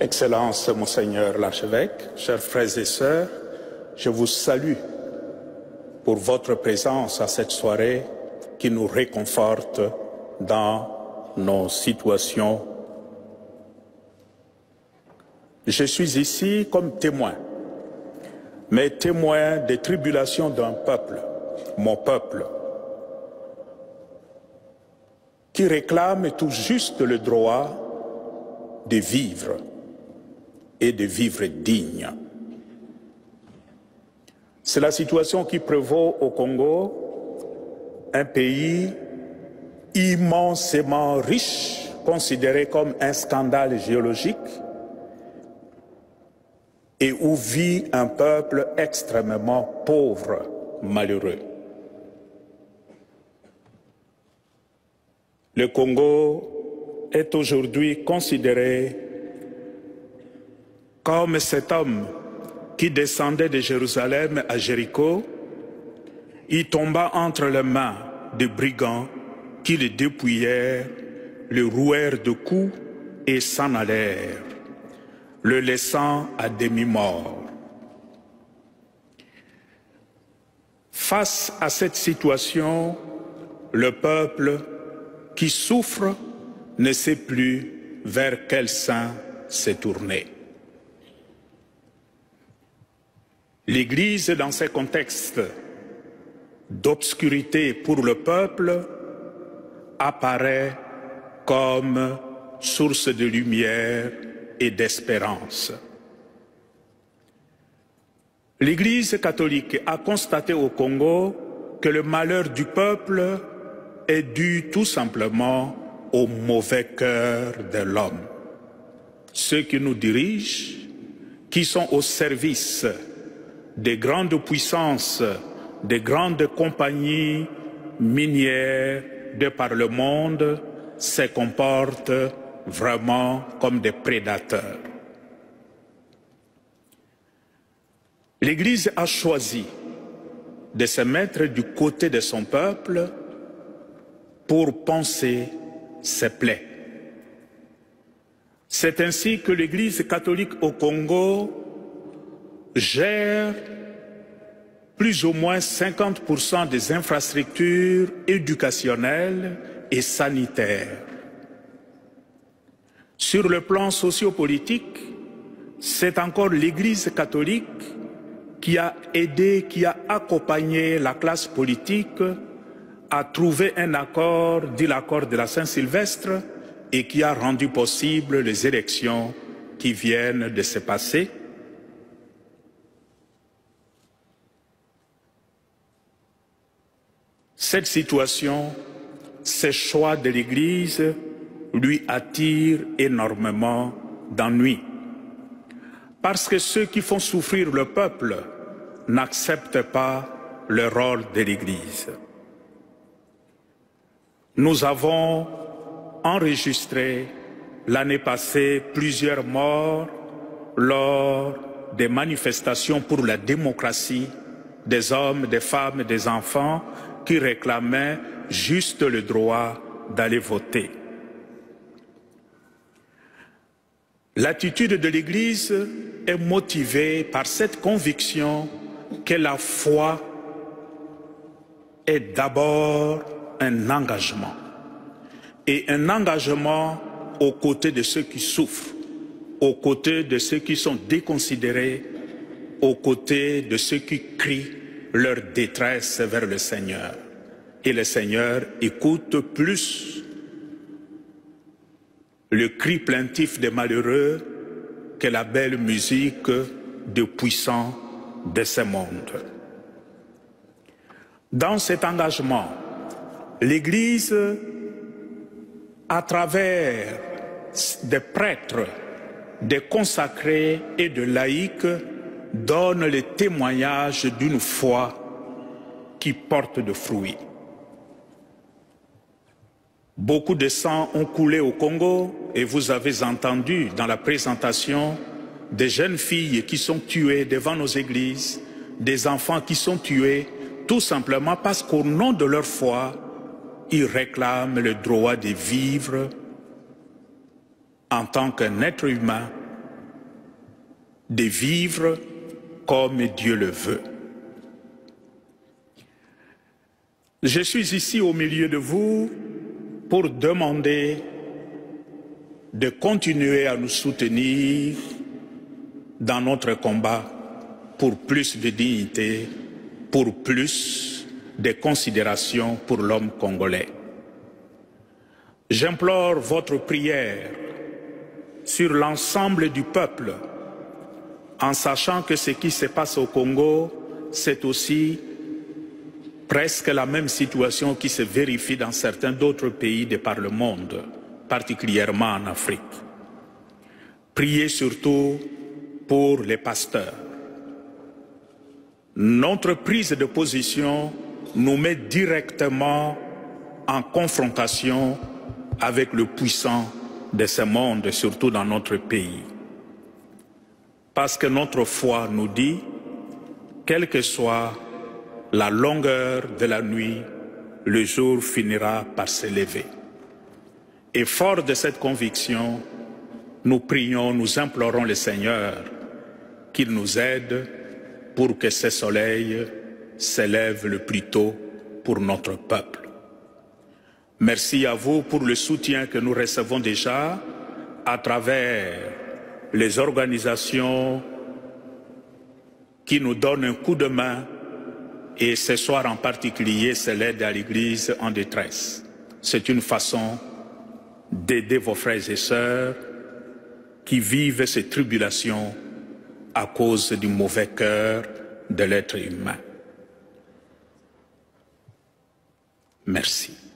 Excellences, Monseigneur l'archevêque, chers frères et sœurs, je vous salue pour votre présence à cette soirée qui nous réconforte dans nos situations. Je suis ici comme témoin, mais témoin des tribulations d'un peuple, mon peuple, qui réclame tout juste le droit de vivre et de vivre digne. C'est la situation qui prévaut au Congo, un pays immensément riche, considéré comme un scandale géologique, et où vit un peuple extrêmement pauvre, malheureux. Le Congo est aujourd'hui considéré comme cet homme qui descendait de Jérusalem à Jéricho, il tomba entre les mains de brigands qui le dépouillèrent, le rouèrent de coups et s'en allèrent, le laissant à demi-mort. Face à cette situation, le peuple qui souffre ne sait plus vers quel saint se tourner. L'Église, dans ces contextes d'obscurité pour le peuple, apparaît comme source de lumière et d'espérance. L'Église catholique a constaté au Congo que le malheur du peuple est dû tout simplement au mauvais cœur de l'homme. Ceux qui nous dirigent, qui sont au service des grandes puissances, des grandes compagnies minières de par le monde, se comportent vraiment comme des prédateurs. L'Église a choisi de se mettre du côté de son peuple pour panser ses plaies. C'est ainsi que l'Église catholique au Congo gère plus ou moins 50% des infrastructures éducationnelles et sanitaires. Sur le plan sociopolitique, c'est encore l'Église catholique qui a aidé, qui a accompagné la classe politique à trouver un accord, dit l'accord de la Saint-Sylvestre, et qui a rendu possible les élections qui viennent de se passer. Cette situation, ces choix de l'Église lui attirent énormément d'ennuis. Parce que ceux qui font souffrir le peuple n'acceptent pas le rôle de l'Église. Nous avons enregistré l'année passée plusieurs morts lors des manifestations pour la démocratie des hommes, des femmes et des enfants qui réclamaient juste le droit d'aller voter. L'attitude de l'Église est motivée par cette conviction que la foi est d'abord un engagement, et un engagement aux côtés de ceux qui souffrent, aux côtés de ceux qui sont déconsidérés, aux côtés de ceux qui crient leur détresse vers le Seigneur. Et le Seigneur écoute plus le cri plaintif des malheureux que la belle musique des puissants de ce monde. Dans cet engagement, l'Église, à travers des prêtres, des consacrés et de laïcs, donne le témoignage d'une foi qui porte de fruits. Beaucoup de sang ont coulé au Congo et vous avez entendu dans la présentation des jeunes filles qui sont tuées devant nos églises, des enfants qui sont tués tout simplement parce qu'au nom de leur foi, ils réclament le droit de vivre en tant qu'un être humain de vivre comme Dieu le veut. Je suis ici au milieu de vous pour demander de continuer à nous soutenir dans notre combat pour plus de dignité, pour plus de considération pour l'homme congolais. J'implore votre prière sur l'ensemble du peuple, en sachant que ce qui se passe au Congo, c'est aussi presque la même situation qui se vérifie dans certains d'autres pays de par le monde, particulièrement en Afrique. Priez surtout pour les pasteurs. Notre prise de position nous met directement en confrontation avec le puissant de ce monde, surtout dans notre pays. Parce que notre foi nous dit, quelle que soit la longueur de la nuit, le jour finira par se lever. Et fort de cette conviction, nous prions, nous implorons le Seigneur qu'il nous aide pour que ce soleil s'élève le plus tôt pour notre peuple. Merci à vous pour le soutien que nous recevons déjà à travers les organisations qui nous donnent un coup de main, et ce soir en particulier, c'est l'aide à l'Église en détresse. C'est une façon d'aider vos frères et sœurs qui vivent ces tribulations à cause du mauvais cœur de l'être humain. Merci.